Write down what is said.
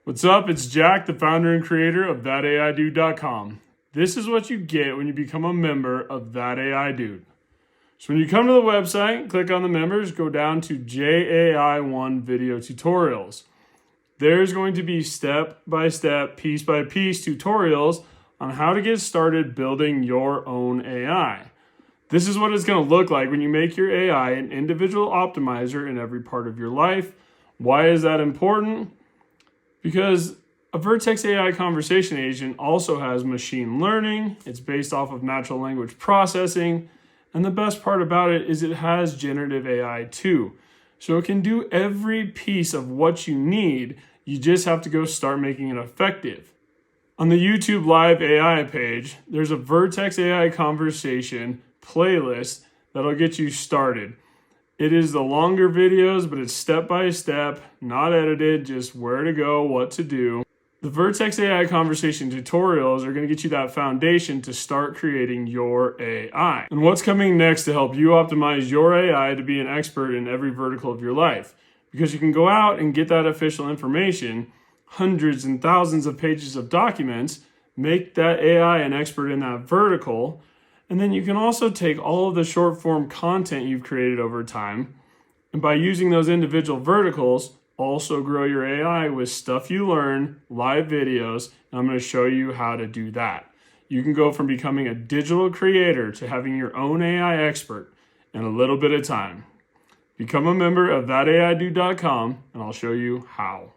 What's up? It's Jack, the founder and creator of ThatAIDude.com. This is what you get when you become a member of That AI Dude. So when you come to the website, click on the members, go down to JAI1 video tutorials. There's going to be step-by-step, piece-by-piece tutorials on how to get started building your own AI. This is what it's going to look like when you make your AI an individual optimizer in every part of your life. Why is that important? Because a Vertex AI conversation agent also has machine learning. It's based off of natural language processing. And the best part about it is it has generative AI too. So it can do every piece of what you need. You just have to go start making it effective. On the YouTube Live AI page, there's a Vertex AI conversation playlist that'll get you started. It is the longer videos, but it's step by step, not edited, just where to go, what to do. The Vertex AI conversation tutorials are going to get you that foundation to start creating your AI. And what's coming next to help you optimize your AI to be an expert in every vertical of your life? Because you can go out and get that official information, hundreds and thousands of pages of documents, make that AI an expert in that vertical. And then you can also take all of the short form content you've created over time, and by using those individual verticals, also grow your AI with stuff you learn, live videos, and I'm going to show you how to do that. You can go from becoming a digital creator to having your own AI expert in a little bit of time. Become a member of ThatAIDude.com and I'll show you how.